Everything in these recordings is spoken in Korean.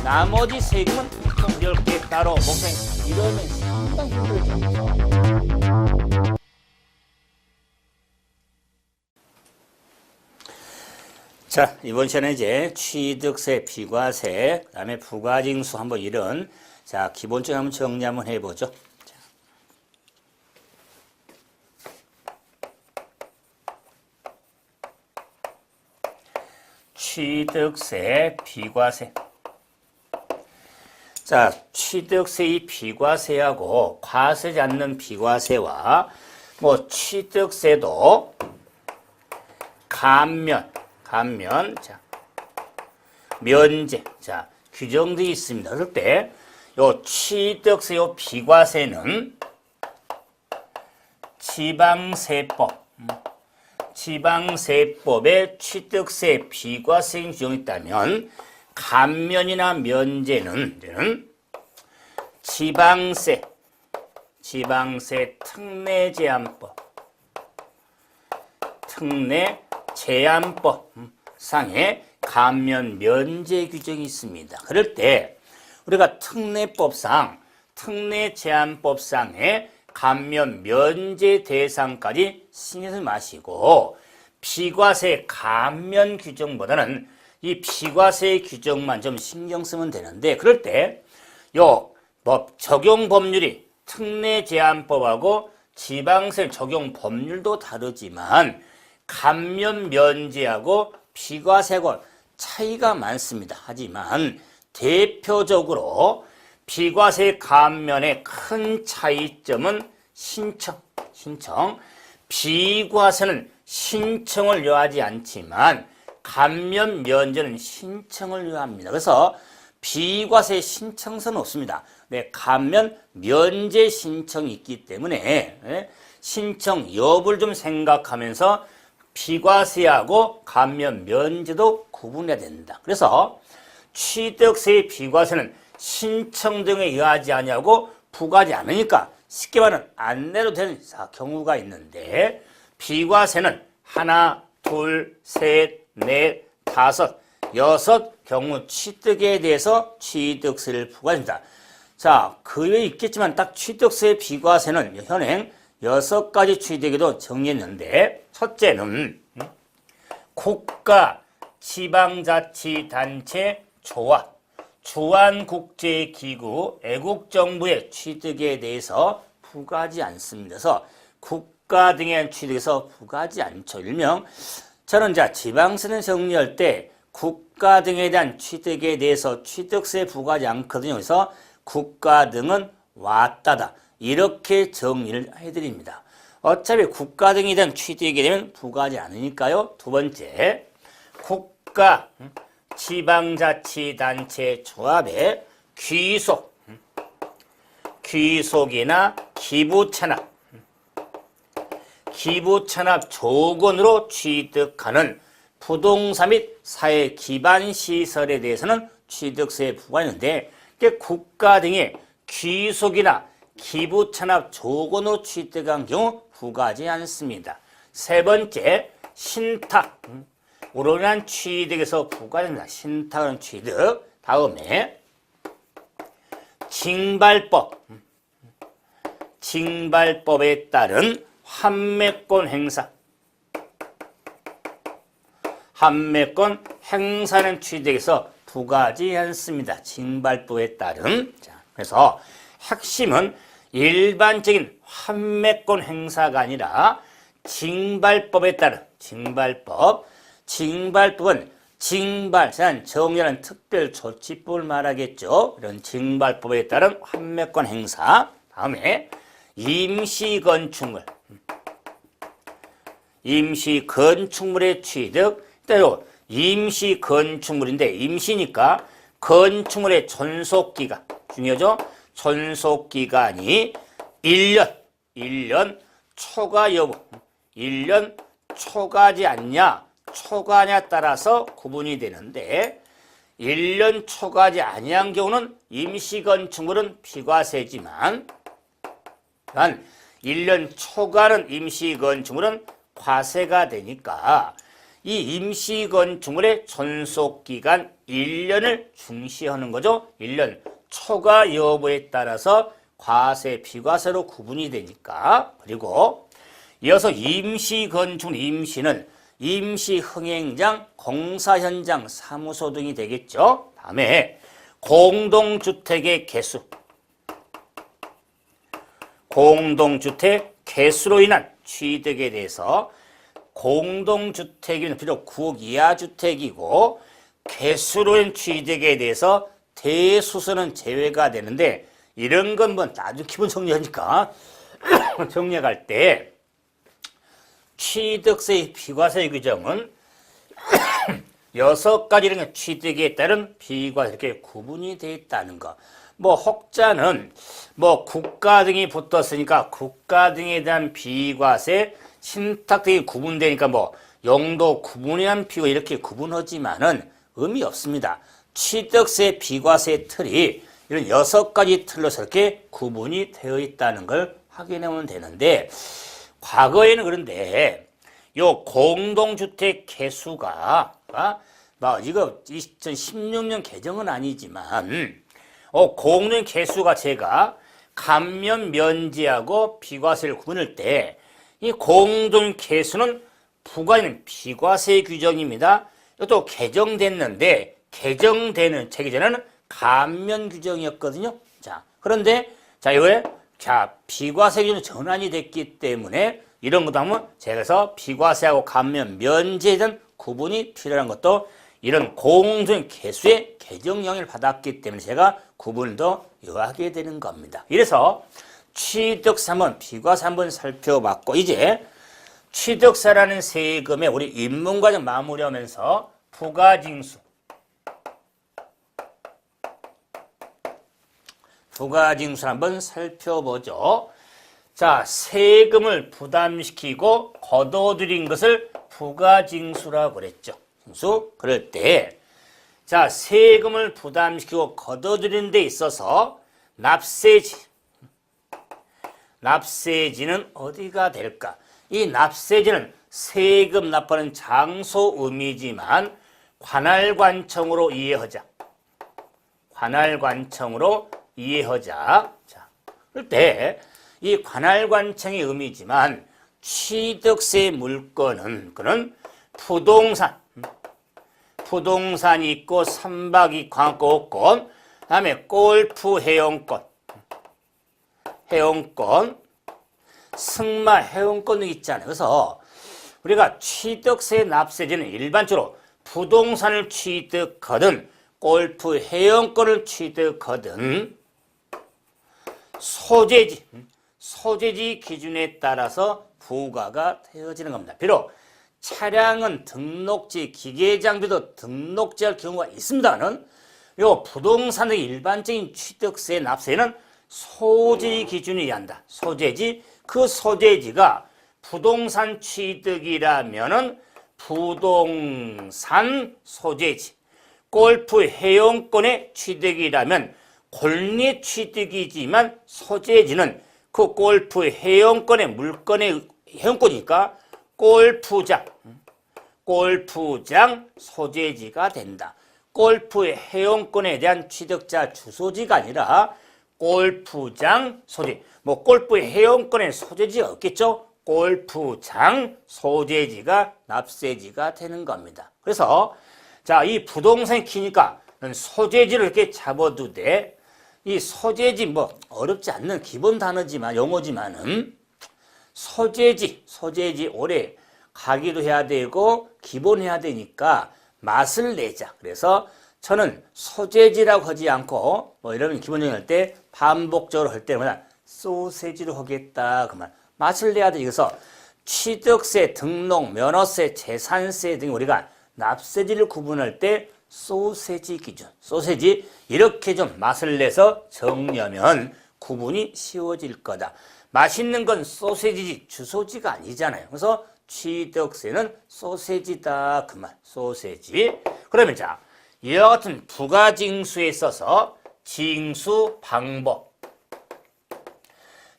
나머지 세금은 총 10개 따로 목생 이러면 상당히 힘들죠. 자, 이번 시간에 이제 취득세, 비과세, 그 다음에 부가징수 한번 이런 자 기본적인 한번 정리 한번 해보죠. 취득세, 비과세. 자, 취득세의 비과세하고 과세지 않는 비과세와 뭐 취득세도 감면, 자, 면제, 자, 규정되어 있습니다. 그럴 때, 요 취득세, 요 비과세는 지방세법에 취득세, 비과세 규정이 있다면, 감면이나 면제는 지방세 특례제한법 상에 감면 면제 규정이 있습니다. 그럴 때 우리가 특례제한법상의 감면 면제 대상까지 신경 쓰지 마시고 비과세 감면 규정보다는 이 비과세 규정만 좀 신경 쓰면 되는데 그럴 때 요 적용 법률이 특례제한법하고 지방세 적용 법률도 다르지만 감면 면제하고 비과세하고 차이가 많습니다. 하지만 대표적으로 비과세 감면의 큰 차이점은 신청. 비과세는 신청을 요하지 않지만 감면 면제는 신청을 요합니다. 그래서 비과세 신청서는 없습니다. 네, 감면 면제 신청이 있기 때문에 신청 여부를 좀 생각하면서 비과세하고 감면 면제도 구분해야 된다. 그래서 취득세의 비과세는 신청 등에 의하지 아니하고 부과하지 않으니까 쉽게 말하면 안 내도 되는 경우가 있는데 비과세는 하나, 둘, 셋, 넷, 다섯, 여섯 경우 취득에 대해서 취득세를 부과합니다. 자, 그 외에 있겠지만 딱 취득세 비과세는 현행 6가지 취득에도 정리했는데 첫째는 국가, 지방자치단체, 조합, 주한국제기구, 애국정부의 취득에 대해서 부과하지 않습니다. 그래서 국가 등의 취득에서 부과하지 않죠. 일명 저는 지방세는 정리할 때 국가 등에 대한 취득에 대해서 취득세 부과하지 않거든요. 그래서 국가 등은 왔다다 이렇게 정리를 해드립니다. 어차피 국가 등에 대한 취득에 되면 부과하지 않으니까요. 두 번째, 국가, 지방자치단체 조합의 귀속이나 기부찬합 조건으로 취득하는 부동산 및 사회 기반 시설에 대해서는 취득세에 부과하는데 국가 등의 귀속이나 기부찬합 조건으로 취득한 경우 부과하지 않습니다. 세 번째, 신탁. 우론한 취득에서 부과됩니다. 신탁은 취득. 다음에 징발법에 따른 환매권 행사는 취득에서 부과하지 않습니다. 징발법에 따른. 자, 그래서 핵심은 일반적인 환매권 행사가 아니라 징발법에 따른 징발법은 정리하는 특별조치법을 말하겠죠. 이런 징발법에 따른 환매권 행사. 다음에 임시건축물의 취득. 때로 임시건축물인데 임시니까 건축물의 존속기간 중요하죠. 존속기간이 1년 초과 여부 1년 초과하지 않냐 초과하냐에 따라서 구분이 되는데 1년 초과하지 아니한 경우는 임시건축물은 비과세지만 1년 초과하는 임시건축물은 과세가 되니까 이 임시건축물의 존속기간 1년을 중시하는 거죠. 1년 초과 여부에 따라서 과세, 비과세로 구분이 되니까. 그리고 이어서 임시건축, 임시는 임시흥행장, 공사현장, 사무소 등이 되겠죠. 다음에 공동주택의 개수. 공동주택 개수로 인한 취득에 대해서 공동주택이면 비록 구억 이하 주택이고 개수로 인한 취득에 대해서 대수선은 제외가 되는데 이런 건 뭐 아주 기본 정리하니까 정리할 때 취득세 비과세 규정은 6가지의 취득에 따른 비과세 이렇게 구분이 되어 있다는 거. 뭐 혹자는 뭐 국가 등이 붙었으니까 국가 등에 대한 비과세, 신탁 등이 구분되니까 뭐 용도 구분이란 비과 이렇게 구분하지만은 의미 없습니다. 취득세 비과세 틀이 이런 6가지 틀로서 이렇게 구분이 되어 있다는 걸 확인하면 되는데 과거에는 그런데 요 공동주택 개수가 이거 2016년 개정은 아니지만 공동 개수가 제가 감면 면제하고 비과세를 구분할 때 이 공동 개수는 부과되는 비과세 규정입니다. 이것도 개정됐는데 개정되는 체계전에는 감면 규정이었거든요. 자, 그런데 이거에 비과세 규정이 전환이 됐기 때문에 이런 것도 하면 제가 비과세하고 감면 면제에 대한 구분이 필요한 것도 이런 공동 개수의 개정 영향을 받았기 때문에 제가 구분을 더 요하게 되는 겁니다. 이래서 취득세 한번 비과세 한번 살펴봤고 이제 취득세라는 세금의 우리 입문과정 마무리하면서 부가징수 한번 살펴보죠. 자, 세금을 부담시키고 걷어들인 것을 부가징수라고 그랬죠. 징수. 그럴 때, 자, 세금을 부담시키고 걷어들이는 데 있어서 납세지는 어디가 될까? 이 납세지는 세금 납하는 장소 의미지만 관할관청으로 이해하자. 자, 그럴 때 이 관할관청의 의미지만 취득세 물건은 그는 부동산이 있고 선박이 관광권, 다음에 골프 회원권, 승마 회원권 등이 있잖아요. 그래서 우리가 취득세 납세지는 일반적으로 부동산을 취득하든 골프 회원권을 취득하든 소재지 기준에 따라서 부과가 되어지는 겁니다. 비록 차량은 등록지, 기계장비도 등록지할 경우가 있습니다만 요 부동산 등 일반적인 취득세 납세는 소재지 기준이 한다. 소재지, 그 소재지가 부동산 취득이라면은 부동산 소재지, 골프 회원권의 취득이라면 권리 취득이지만 소재지는 그 골프 회원권의 물건의 회원권이니까 골프장 소재지가 된다. 골프 회원권에 대한 취득자 주소지가 아니라 골프장 소재. 뭐 골프 회원권의 소재지가 없겠죠? 골프장 소재지가 납세지가 되는 겁니다. 그래서 자, 이 부동산이 키니까 소재지를 이렇게 잡아도 돼. 이 소재지 뭐 어렵지 않는 기본 단어지만 용어지만은 소재지 오래 가기도 해야 되고 기본해야 되니까 맛을 내자. 그래서 저는 소재지라고 하지 않고 뭐 이러면 기본적인 할 때 반복적으로 할 때마다 소세지로 하겠다 그만 맛을 내야 돼. 그래서 취득세, 등록, 면허세, 재산세 등 우리가 납세지를 구분할 때 소세지 기준, 소세지 이렇게 좀 맛을 내서 정리하면 구분이 쉬워질 거다. 맛있는 건 소세지 주소지가 아니잖아요. 그래서 취득세는 소세지다 그만, 소세지. 그러면 자, 이와 같은 부가징수에 있어서 징수 방법.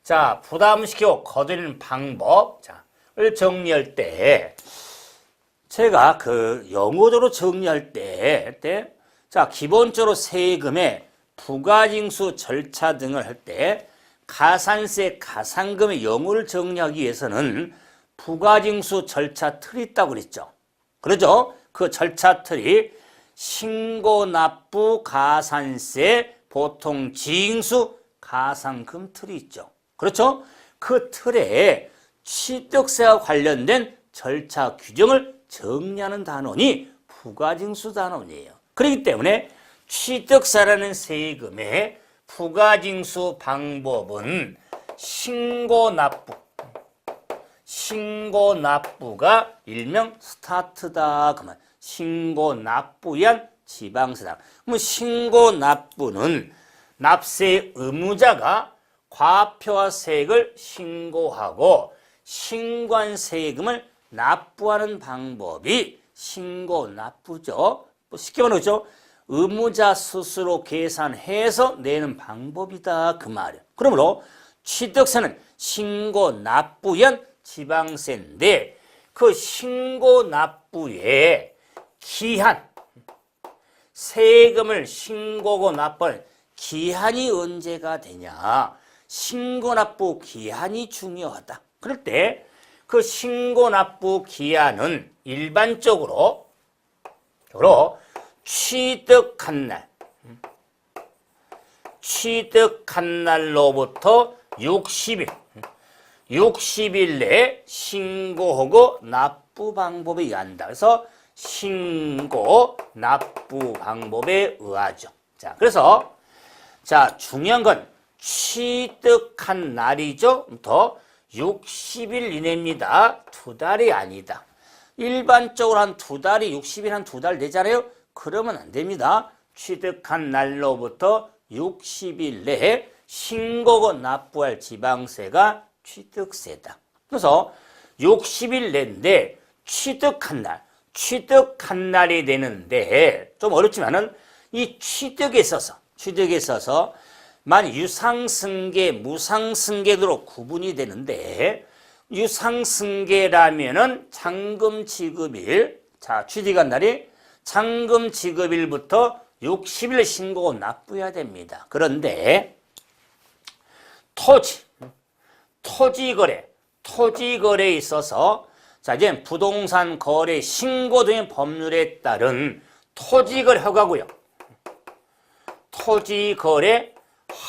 자, 부담시키고 거두는 방법. 자,를 정리할 때 제가 그 영어적으로 정리할 때 자, 기본적으로 세금의 부가징수 절차 등을 할 때 가산세, 가산금의 영어를 정리하기 위해서는 부가징수 절차 틀이 있다고 그랬죠. 그러죠? 그 절차 틀이 신고 납부 가산세 보통 징수 가산금 틀이 있죠. 그렇죠? 그 틀에 취득세와 관련된 절차 규정을 정리하는 단원이 부가징수 단원이에요. 그렇기 때문에 취득세라는 세금의 부가징수 방법은 신고납부가 일명 스타트다. 그만 신고납부에 지방세다. 그럼 신고납부는 납세 의무자가 과표와 세액을 신고하고 신고한 세금을 납부하는 방법이 신고납부죠. 쉽게 말하죠. 의무자 스스로 계산해서 내는 방법이다. 그 말이에요. 그러므로 취득세는 신고납부연 지방세인데 그 신고납부의 기한, 세금을 신고하고 납부할 기한이 언제가 되냐. 신고납부 기한이 중요하다. 그럴 때 그 신고납부 기한은 일반적으로 취득한 날로부터 60일 내에 신고하고 납부 방법에 의한다. 그래서 신고 납부 방법에 의하죠. 자, 그래서 중요한 건 취득한 날이죠.부터 60일 이내입니다. 2달이 아니다. 일반적으로 한 2달이 60일 한 2달 되잖아요. 그러면 안 됩니다. 취득한 날로부터 60일 내에 신고고 납부할 지방세가 취득세다. 그래서 60일 내인데 취득한 날이 되는데 좀 어렵지만은 이 취득에 있어서 만 유상승계, 무상승계로 구분이 되는데 유상승계라면은 잔금 지급일, 취득한 날이 잔금 지급일부터 60일 신고고 납부해야 됩니다. 그런데 토지거래에 있어서 이제 부동산 거래 신고 등의 법률에 따른 토지거래 허가구역, 토지거래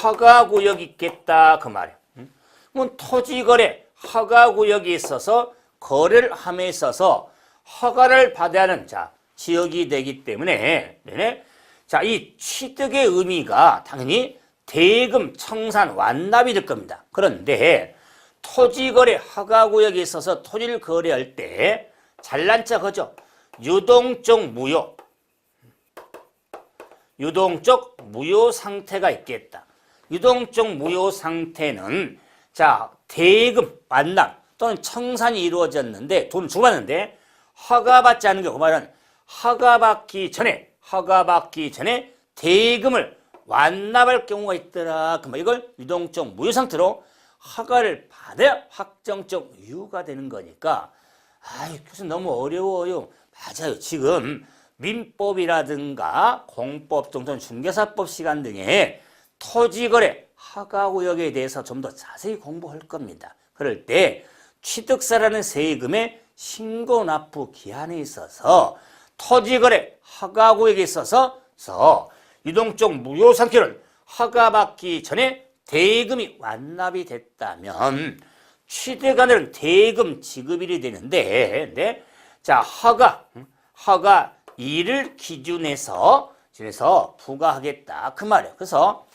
허가구역이 있겠다 그 말이에요. 그럼 토지거래 허가구역이 있어서 거래를 함에 있어서 허가를 받아야 하는 지역이 되기 때문에 이 취득의 의미가 당연히 대금, 청산, 완납이 될 겁니다. 그런데 토지거래 허가구역에 있어서 토지를 거래할 때 잘난 척 하죠. 유동적 무효 상태가 있겠다. 유동적 무효 상태는 대금, 완납 또는 청산이 이루어졌는데 돈을 주고 받는데 허가받지 않은 경우, 그 말은 허가받기 전에 대금을 완납할 경우가 있더라. 이걸 유동적 무효 상태로 허가를 받아야 확정적 유효가 되는 거니까 교수님 너무 어려워요. 맞아요. 지금 민법이라든가 공법 또는 중개사법 시간 등의 토지거래 허가구역에 대해서 좀 더 자세히 공부할 겁니다. 그럴 때 취득세라는 세금의 신고납부 기한에 있어서 토지거래 허가구역에 있어서 유동적 무효 상태를 허가받기 전에 대금이 완납이 됐다면 취득안은 대금 지급일이 되는데 허가 일을 기준해서 부과하겠다 그 말이에요. 그래서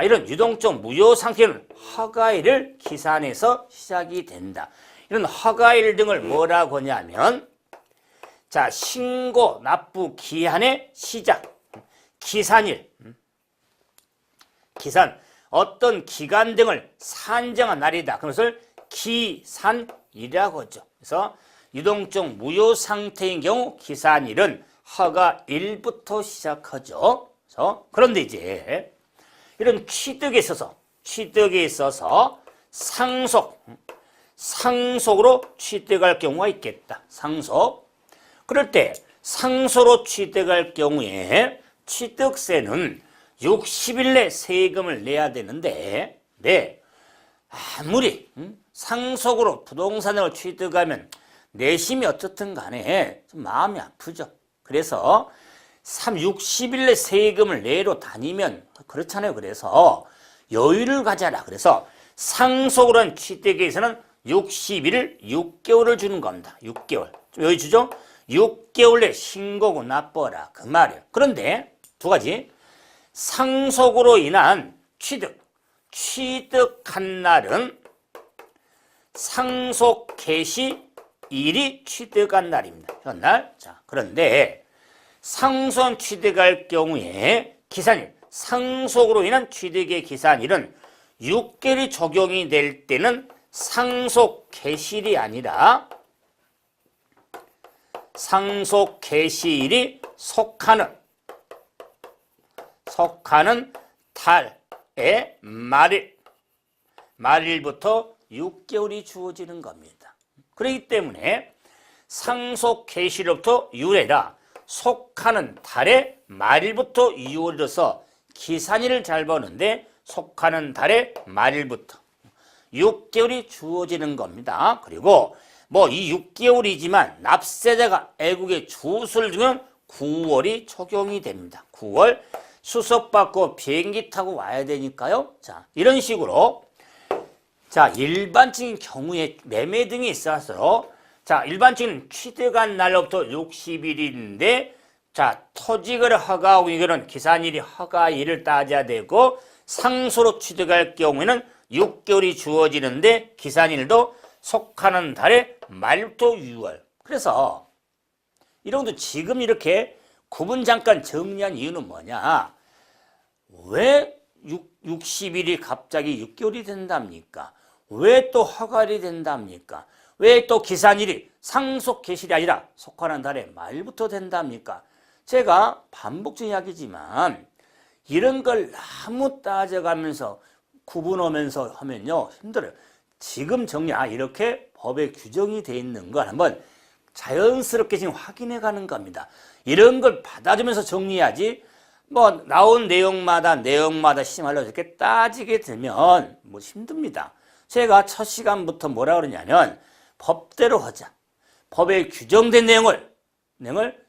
이런 유동적 무효 상태는 허가일을 기산해서 시작이 된다. 이런 허가일 등을 뭐라고 하냐면 신고 납부 기한의 시작, 기산일, 어떤 기간 등을 산정한 날이다. 그것을 기산일이라고 하죠. 그래서 유동적 무효 상태인 경우 기산일은 허가일부터 시작하죠. 그런데 이제 이런 취득에 있어서 상속으로 취득할 경우가 있겠다. 그럴 때 상속으로 취득할 경우에 취득세는 60일 내 세금을 내야 되는데 아무리 상속으로 부동산을 취득하면 내심이 어떻든 간에 좀 마음이 아프죠. 그래서 60일 내 세금을 내로 다니면 그렇잖아요. 그래서 여유를 가져라. 그래서 상속으로 한 취득에 대해서는 60일을 6개월을 주는 겁니다. 6개월. 좀 여유 주죠? 6개월 내 신고고 납부하라. 그 말이에요. 그런데 두 가지. 상속으로 인한 취득한 날은 상속 개시일이 취득한 날입니다. 현날. 자, 그런데 상속 취득할 경우에 기산일, 상속으로 인한 취득의 기산일은 6개월이 적용이 될 때는 상속 개시일이 아니라 상속 개시일이 속하는 달의 말일부터 6개월이 주어지는 겁니다. 그렇기 때문에 상속 개시일부터 6일이라 속하는 달의 말일부터 6월이라서 기산일을 잘 보는데 속하는 달의 말일부터 6개월이 주어지는 겁니다. 그리고 뭐 이 6개월이지만 납세자가 애국의 주소를 주면 9월이 적용이 됩니다. 9월 수석받고 비행기 타고 와야 되니까요. 자, 이런 식으로 자, 일반적인 경우에 매매 등이 있어서 자, 일반적인 취득한 날로부터 60일인데 자, 토지거래 허가하고 이거는 기산일이 허가일을 따져야 되고 상소로 취득할 경우에는 6개월이 주어지는데 기산일도 속하는 달의 말부터 6월. 그래서 이런 것도 지금 이렇게 구분 잠깐 정리한 이유는 뭐냐? 왜 60일이 갑자기 6개월이 된답니까? 왜 또 허가일이 된답니까? 왜 또 기산일이 상속 개시일이 아니라 속하는 달의 말부터 된답니까? 제가 반복적인 이야기지만 이런 걸 너무 따져가면서 구분하면서 하면요 힘들어요. 지금 정리, 이렇게 법에 규정이 돼 있는 걸 한번 자연스럽게 지금 확인해 가는 겁니다. 이런 걸 받아주면서 정리해야지 뭐 나온 내용마다 시험하려고 이렇게 따지게 되면 뭐 힘듭니다. 제가 첫 시간부터 뭐라 그러냐면 법대로 하자. 법에 규정된 내용을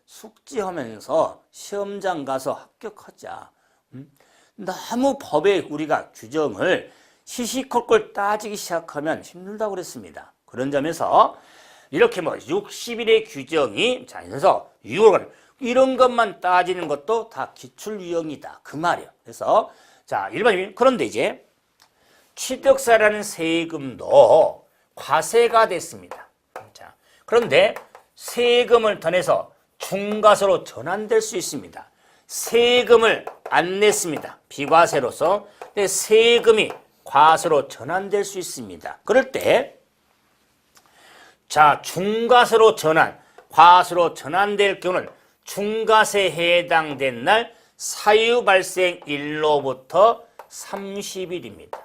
숙지하면서 시험장 가서 합격하자. 너무 법에 우리가 규정을 시시콜콜 따지기 시작하면 힘들다고 그랬습니다. 그런 점에서 이렇게 뭐 60일의 규정이 자, 그래서 6월간 이런 것만 따지는 것도 다 기출 유형이다. 그 말이에요. 그래서 자, 일반인 그런데 이제 취득세라는 세금도 과세가 됐습니다. 자, 그런데 세금을 더 내서 중과세로 전환될 수 있습니다. 세금을 안 냈습니다. 비과세로서. 근데 세금이 과세로 전환될 수 있습니다. 그럴 때 자, 중과세로 전환, 과세로 전환될 경우는 중과세에 해당된 날 사유 발생일로부터 30일입니다.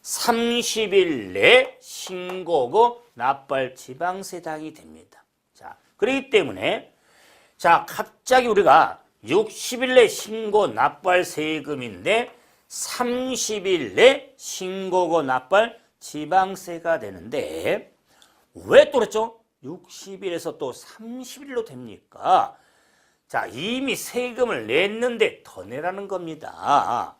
30일 내 신고고 납부할 지방세당이 됩니다. 자, 그렇기 때문에 자, 갑자기 우리가 60일 내 신고 납부할 세금인데 30일 내 신고고 납부할 지방세가 되는데 왜 또 그랬죠? 60일에서 또 30일로 됩니까? 자, 이미 세금을 냈는데 더 내라는 겁니다.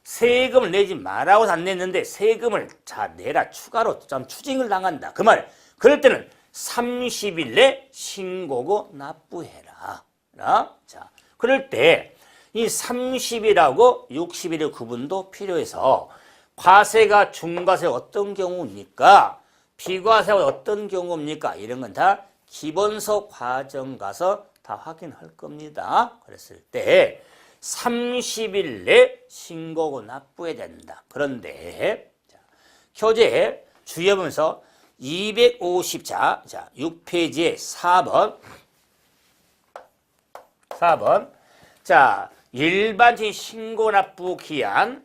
세금을 내지 말라고 안 냈는데 세금을 자 내라 추가로 좀 추징을 당한다. 그 말. 그럴 때는 30일 내 신고고 납부해라. 자, 그럴 때 이 30일하고 60일의 구분도 필요해서 과세가 중과세 어떤 경우입니까? 비과세가 어떤 경우입니까? 이런 건 다 기본서 과정 가서 다 확인할 겁니다. 그랬을 때 30일 내 신고고 납부해야 된다. 그런데 자, 교재 주의해보면서 250자 6페이지에 4번 자, 일반적인 신고 납부 기한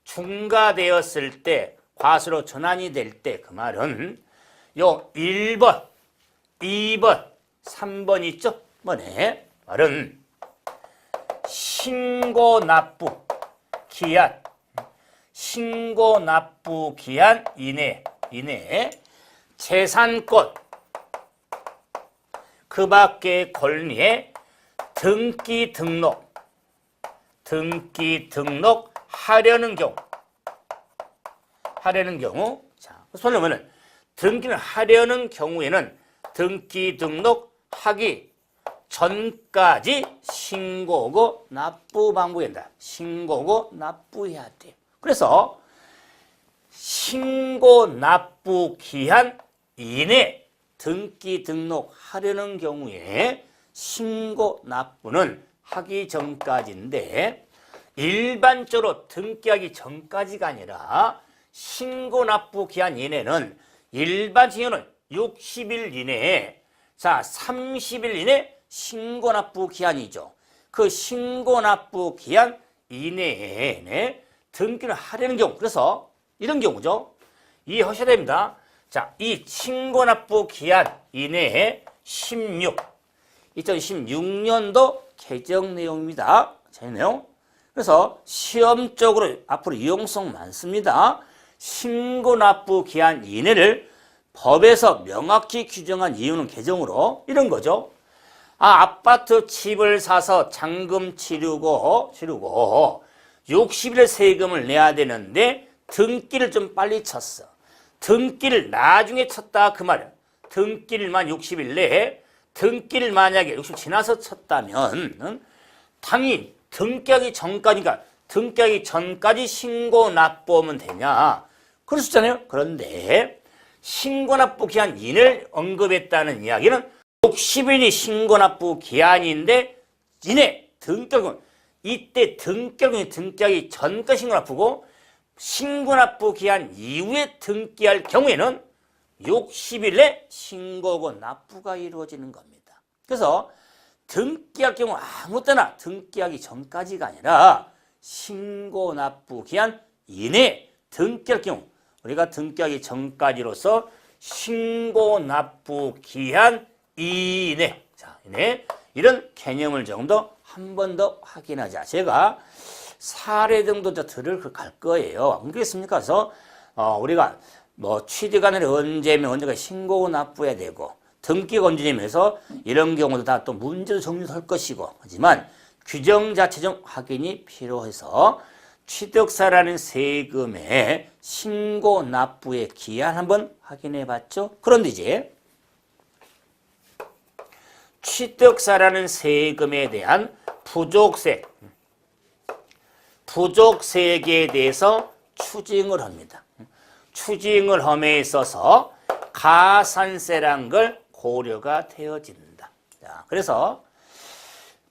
중과되었을 때 과세로 전환이 될 때 그 말은 요 1번, 2번, 3번 있죠? 뭐네? 말은 신고납부 기한 이내 재산권 그 밖의 권리에 등기 등록하려는 경우 자, 그러면 등기를 하려는 경우에는 등기 등록하기 전까지 신고하고 납부방법이 된다. 신고하고 납부해야 돼요. 그래서 신고 납부 기한 이내 등기 등록하려는 경우에 신고 납부는 하기 전까지인데 일반적으로 등기하기 전까지가 아니라 신고 납부 기한 이내는 일반적으로는 60일 이내에 자 30일 이내 신고 납부 기한이죠. 그 신고 납부 기한 이내에 등기를 하려는 경우 그래서 이런 경우죠. 이해하셔야 됩니다. 자, 이 신고 납부 기한 이내에 2016년도 개정 내용입니다. 제 내용. 그래서 시험적으로 앞으로 이용성 많습니다. 신고 납부 기한 이내를 법에서 명확히 규정한 이유는 개정으로 이런 거죠. 아파트 집을 사서 잔금 치르고 60일 세금을 내야 되는데 등기를 좀 빨리 쳤어. 등기를 나중에 쳤다 그 말이야. 등기를만 60일 내에 등기를 만약에 60일 지나서 쳤다면 당연히 등기하기 전까지니까 등기하기 전까지 신고 납부하면 되냐. 그럴 수 있잖아요. 그런데 신고 납부 기한 이내를 언급했다는 이야기는 60일이 신고 납부 기한인데 이내 등기하기 이때 등기하기 전까지 신고 납부고 신고 납부 기한 이후에 등기할 경우에는 60일 내 신고하고 납부가 이루어지는 겁니다. 그래서 등기할 경우 아무 때나 등기하기 전까지가 아니라 신고 납부 기한 이내 등기할 경우 우리가 등기하기 전까지로서 신고 납부 기한 이내 자, 이내 이런 개념을 조금 더 한 번 더 확인하자. 제가 사례 정도 들어갈 거예요. 안 그렇습니까? 그래서 우리가 뭐 취득안을 언제가 신고 납부해야 되고 등기가 언제냐면서 이런 경우도 다 또 문제도 정리할 것이고 하지만 규정 자체 좀 확인이 필요해서 취득세라는 세금의 신고 납부의 기한 한번 확인해 봤죠. 그런데 이제 취득세라는 세금에 대한 부족세액에 대해서 추징을 합니다. 추징을 함에 있어서 가산세란 걸 고려가 되어진다. 자, 그래서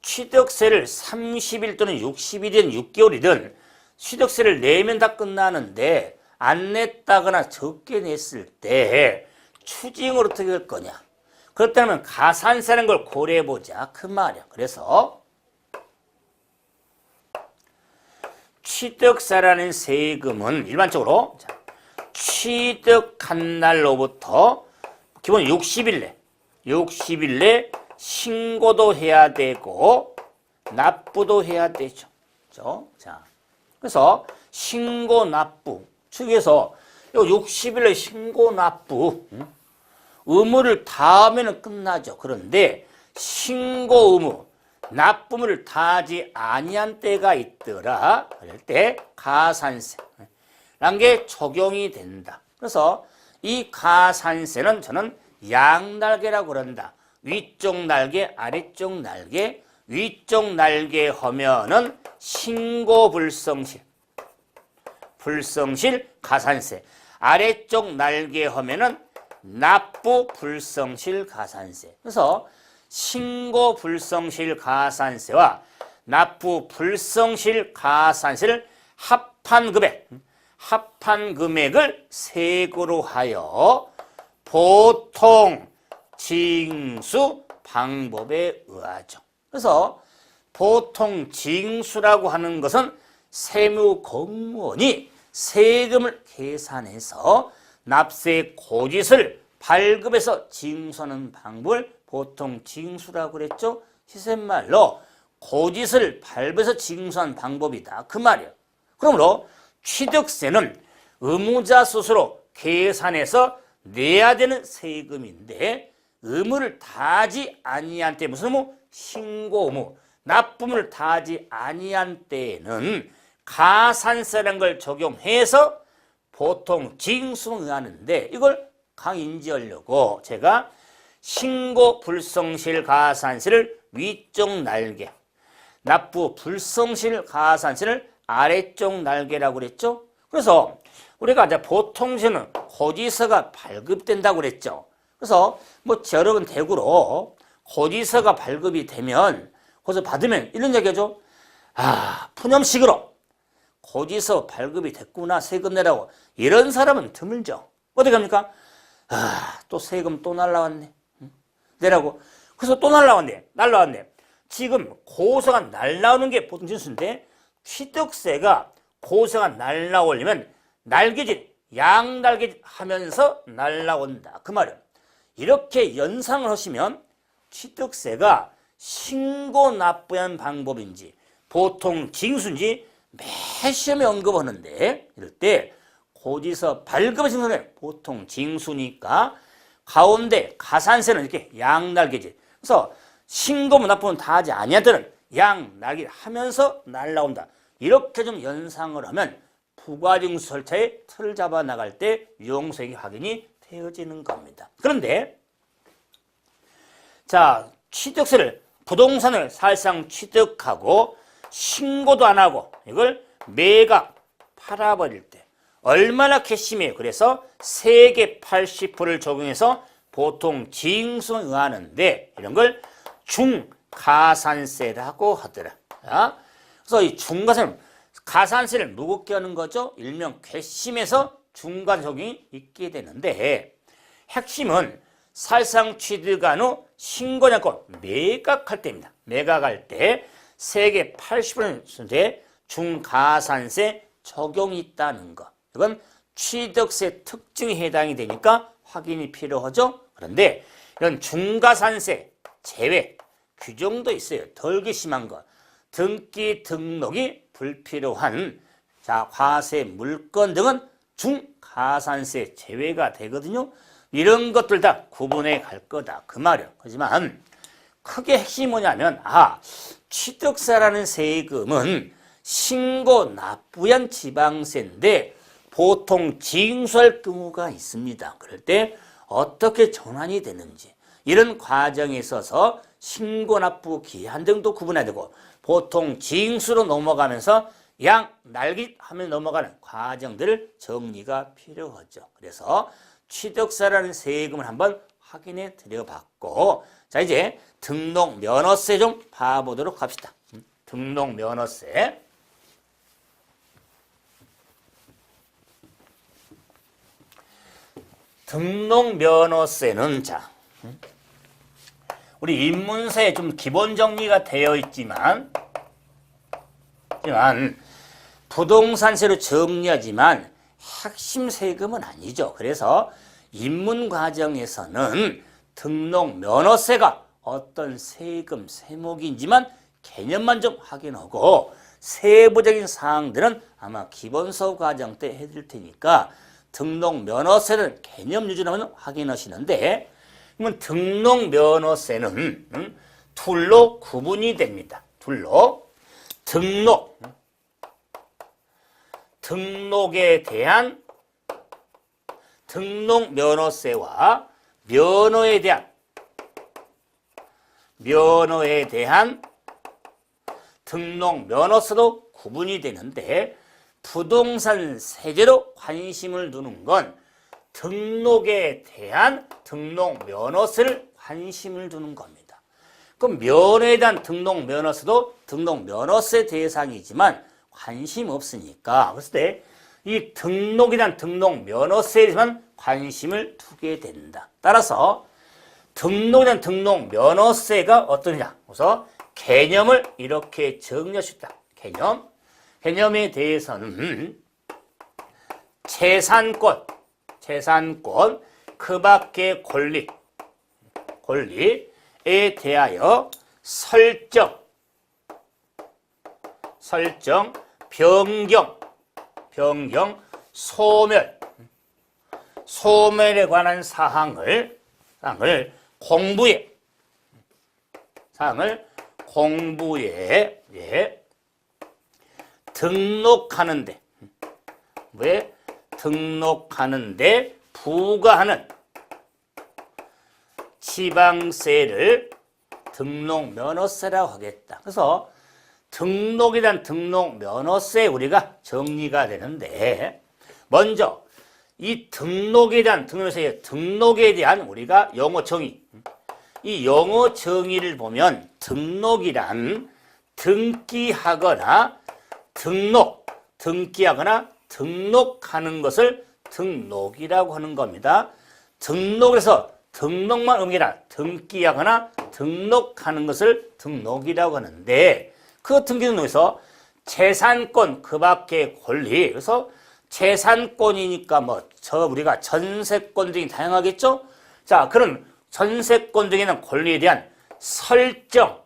취득세를 30일 또는 60일이든 6개월이든 취득세를 내면 다 끝나는데 안 냈다거나 적게 냈을 때 추징을 어떻게 할 거냐. 그렇다면 가산세라는 걸 고려해보자. 그 말이야. 그래서 취득세라는 세금은 일반적으로 취득한 날로부터 기본 60일 내 신고도 해야 되고 납부도 해야 되죠. 그렇죠? 자, 그래서 신고 납부 측에서 60일 내 신고 납부 의무를 다하면 끝나죠. 그런데 신고 의무 납부물을 다하지 아니한 때가 있더라. 그럴 때 가산세라는 게 적용이 된다. 그래서 이 가산세는 저는 양날개라고 그런다. 위쪽 날개, 아래쪽 날개. 위쪽 날개 하면은 신고 불성실 가산세. 아래쪽 날개 하면은 납부 불성실 가산세. 그래서 신고 불성실 가산세와 납부 불성실 가산세를 합한 금액을 세고로 하여 보통 징수 방법에 의하죠. 그래서 보통 징수라고 하는 것은 세무 공무원이 세금을 계산해서 납세 고짓을 발급해서 징수하는 방법을 보통 징수라고 그랬죠. 시샘말로 고짓을 밟아서 징수한 방법이다. 그 말이에요. 그러므로 취득세는 의무자 스스로 계산해서 내야 되는 세금인데 의무를 다하지 아니한 때 무슨 의무? 신고 의무. 납부를 다하지 아니한 때에는 가산세라는 걸 적용해서 보통 징수를 하는데 이걸 강인지하려고 제가 신고 불성실 가산세를 위쪽 날개, 납부 불성실 가산세를 아래쪽 날개라고 그랬죠. 그래서 우리가 이제 보통시는 고지서가 발급된다고 그랬죠. 그래서 뭐 여러 번 대구로 고지서가 발급이 되면 거기서 받으면 이런 얘기죠. 아, 푸념식으로 고지서 발급이 됐구나 세금 내라고 이런 사람은 드물죠. 어떻게 합니까? 아, 또 세금 또 날라왔네. 내라고. 그래서 또 날라왔네. 지금 고소가 날라오는 게 보통 진수인데 취득세가 고소가 날라오려면 날개짓, 양날개짓 하면서 날라온다. 그 말이에요. 이렇게 연상을 하시면 취득세가 신고 납부의 한 방법인지 보통 징수인지 매 시험에 언급하는데 이럴 때 고지서 발급의 징수는 보통 징수니까 가운데 가산세는 이렇게 양날개짓. 그래서 신고문 납부는 다 하지 아니한 때는 양날개 하면서 날라온다. 이렇게 좀 연상을 하면 부가징수 절차에 틀을 잡아 나갈 때 유용성이 확인이 되어지는 겁니다. 그런데 자, 취득세를 부동산을 사실상 취득하고 신고도 안 하고 이걸 매각 팔아버릴 때 얼마나 괘씸해요. 그래서 세계 80%를 적용해서 보통 징수에 의하는데 이런 걸 중가산세라고 하더라. 그래서 이 가산세를 무겁게 하는 거죠. 일명 괘씸해서 중간 적용이 있게 되는데 핵심은 사실상 취득한 후 신고냐권 매각할 때입니다. 매각할 때 세계 80%의 중가산세 적용이 있다는 것. 이건 취득세 특징에 해당이 되니까 확인이 필요하죠. 그런데 이런 중가산세 제외 규정도 있어요. 덜 괘씸한 것. 등기 등록이 불필요한 과세 물건 등은 중가산세 제외가 되거든요. 이런 것들 다 구분해 갈 거다. 그 말이에요. 하지만 크게 핵심이 뭐냐면 취득세라는 세금은 신고 납부한 지방세인데 보통 징수할 경우가 있습니다. 그럴 때 어떻게 전환이 되는지 이런 과정에 있어서 신고 납부 기한 등도 구분해야 되고 보통 징수로 넘어가면서 양날개 하면 넘어가는 과정들을 정리가 필요하죠. 그래서 취득세라는 세금을 한번 확인해 드려봤고 자 이제 등록 면허세 좀 봐보도록 합시다. 등록 면허세 등록 면허세는 우리 인문서에 좀 기본 정리가 되어 있지만 부동산세로 정리하지만 핵심 세금은 아니죠. 그래서 입문 과정에서는 등록 면허세가 어떤 세금 세목인지만 개념만 좀 확인하고 세부적인 사항들은 아마 기본 수업 과정 때 해드릴 테니까 등록 면허세는 개념 유지하면 확인하시는데 그러면 등록 면허세는 둘로 구분이 됩니다. 둘로 등록에 대한 등록 면허세와 면허에 대한 등록 면허세도 구분이 되는데 부동산 세제로 관심을 두는 건 등록에 대한 등록 면허세를 관심을 두는 겁니다. 그럼 면허에 대한 등록 면허세도 등록 면허세 대상이지만 관심 없으니까 그랬을 때 이 등록에 대한 등록 면허세에만 관심을 두게 된다. 따라서 등록에 대한 등록 면허세가 어떠냐? 그래서 개념을 이렇게 정리할 수 있다. 개념에 대해서는 재산권, 그 밖의 권리에 대하여 설정, 설정, 변경, 소멸. 소멸에 관한 사항을 공부에 등록하는데 부과하는 지방세를 등록면허세라고 하겠다. 그래서 등록에 대한 등록면허세 우리가 정리가 되는데, 먼저 이 등록에 대한 등록에 대한 우리가 영어 정의, 이 영어 정의를 보면 등록이란 등기하거나 등록하는 것을 등록이라고 하는 겁니다. 등록에서 등록만 의미라 등기하거나 등록하는 것을 등록이라고 하는데, 그 등기 등록에서 재산권 그 밖의 권리, 그래서 재산권이니까 우리가 전세권 등이 다양하겠죠? 자, 그런 전세권 등에는 권리에 대한 설정,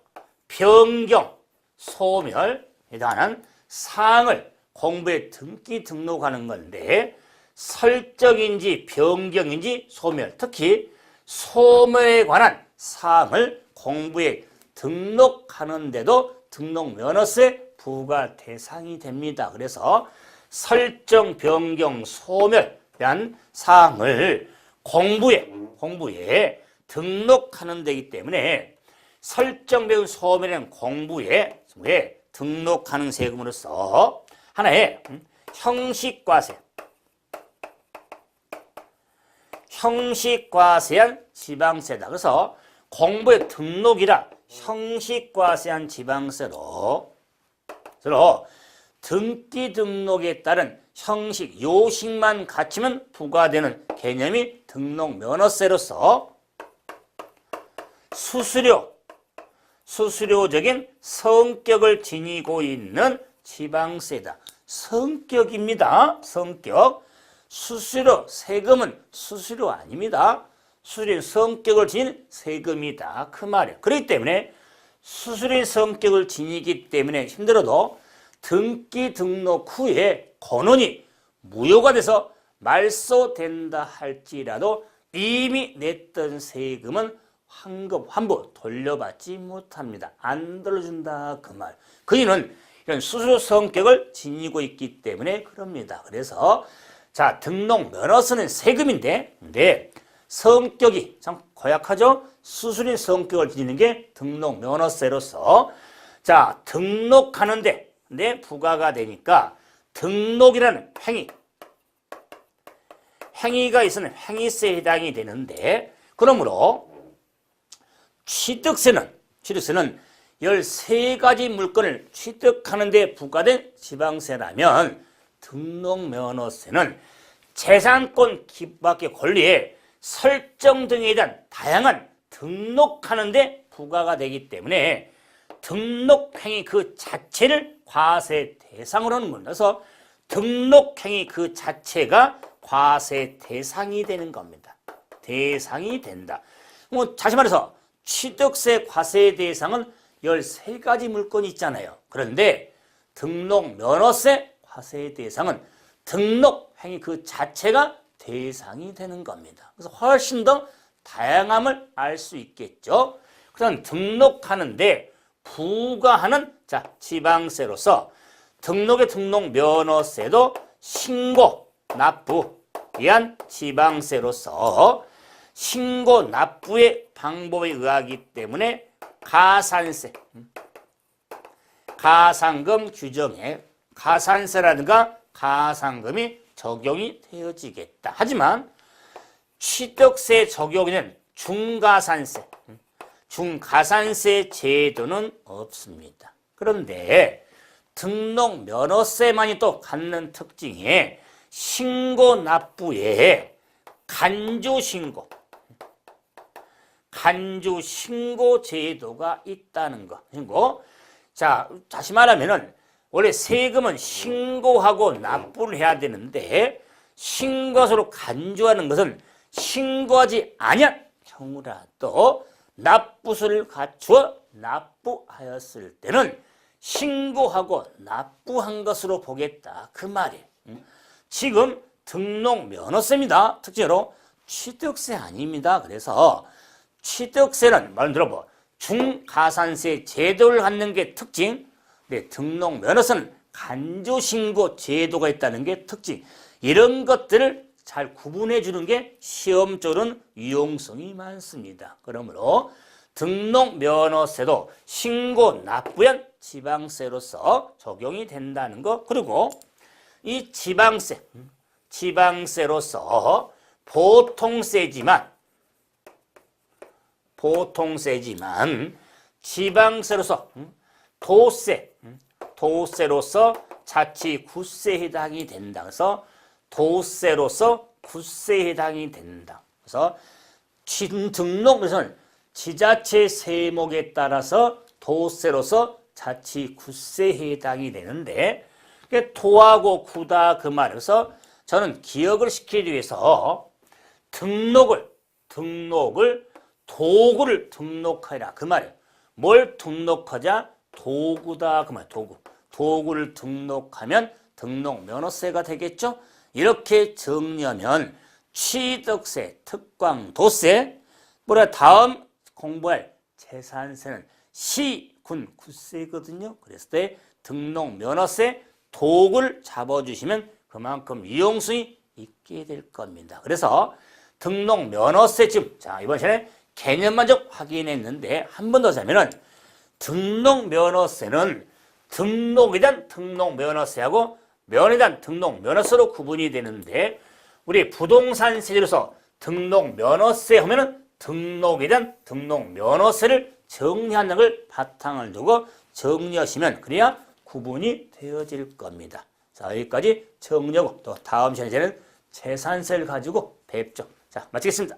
변경, 소멸에 관한 사항을 공부에 등록하는 건데, 설정인지 변경인지 소멸, 특히 소멸에 관한 사항을 공부에 등록하는데도 등록면허세 부과 대상이 됩니다. 그래서 설정, 변경, 소멸에 대한 사항을 공부에 등록하는 데이기 때문에 설정, 변경, 소멸은 공부에 등록하는 세금으로서 하나의 형식과세한 지방세다. 그래서 공부의 등록이라 형식과세한 지방세로 등기 등록에 따른 형식, 요식만 갖추면 부과되는 개념이 등록면허세로서 수수료적인 성격을 지니고 있는 지방세다. 성격입니다. 성격. 세금은 수수료 아닙니다. 수수료는 성격을 지닌 세금이다. 그 말이에요. 그렇기 때문에 수수료의 성격을 지니기 때문에 힘들어도 등기 등록 후에 권원이 무효가 돼서 말소된다 할지라도 이미 냈던 세금은 환부 돌려받지 못합니다. 안 돌려준다 그 말. 그 이유는 이런 수수료 성격을 지니고 있기 때문에 그럽니다. 그래서 자, 등록 면허세는 세금인데, 성격이 참 고약하죠? 수수료의 성격을 지니는 게 등록 면허세로서, 자, 등록하는데 부과가 되니까 등록이라는 행위가 있으면 행위세에 해당이 되는데, 그러므로 취득세는 13가지 물건을 취득하는 데 부과된 지방세라면 등록면허세는 재산권 기밖의 권리에 설정 등에 대한 다양한 등록하는 데 부과가 되기 때문에 등록행위 그 자체를 과세 대상으로 하는 겁니다. 그래서 등록행위 그 자체가 과세 대상이 되는 겁니다. 대상이 된다. 다시 말해서 취득세 과세 대상은 13가지 물건이 있잖아요. 그런데 등록면허세 과세 대상은 등록행위 그 자체가 대상이 되는 겁니다. 그래서 훨씬 더 다양함을 알 수 있겠죠. 그래서 등록하는데 부과하는 지방세로서 등록의 등록면허세도 신고, 납부, 위한 지방세로서 신고, 납부의 방법에 의하기 때문에 가산금 규정에 가산세라든가 가산금이 적용이 되어지겠다. 하지만 취득세 적용에는 중가산세 제도는 없습니다. 그런데 등록면허세만이 또 갖는 특징이 신고 납부에 간주신고 제도가 있다는 거. 자, 다시 말하면은 원래 세금은 신고하고 납부를 해야 되는데 신고서로 간주하는 것은 신고하지 아니한 경우라도 납부서를 갖추어 납부하였을 때는 신고하고 납부한 것으로 보겠다. 그 말이에요. 지금 등록면허세입니다. 특징으로 취득세 아닙니다. 그래서 취득세는 말 들어봐. 중가산세 제도를 갖는 게 특징. 네, 등록면허세는 간조신고 제도가 있다는 게 특징. 이런 것들을 잘 구분해 주는 게 시험적으로는 유용성이 많습니다. 그러므로 등록면허세도 신고 납부한 지방세로서 적용이 된다는 거. 그리고 이 지방세로서 보통세지만 지방세로서 도세로서 자치구세에 해당이 된다. 그래서 도세로서 구세에 해당이 된다. 그래서 등록에서는 지자체 세목에 따라서 도세로서 자치구세에 해당이 되는데 도하고 구다 그 말이에요. 그래서 저는 기억을 시키기 위해서 등록을 도구를 등록하라 그 말이에요. 뭘 등록하자? 도구다 그 말이에요. 도구를 등록하면 등록면허세가 되겠죠. 이렇게 정리하면 취득세, 특광도세, 다음 공부할 재산세는 시, 군, 구세거든요. 그랬을 때 등록면허세, 도구를 잡아주시면 그만큼 이용성이 있게 될 겁니다. 그래서 등록면허세 지금 이번 시간에 개념만 좀 확인했는데 한 번 더 자면은 등록면허세는 등록에 대한 등록면허세하고 면에 대한 등록면허세로 구분이 되는데 우리 부동산 세제로서 등록면허세 하면은 등록에 대한 등록면허세를 정리하는 걸 바탕을 두고 정리하시면 그래야 구분이 되어질 겁니다. 자, 여기까지 정리하고 또 다음 시간에는 재산세를 가지고 뵙죠. 자, 마치겠습니다.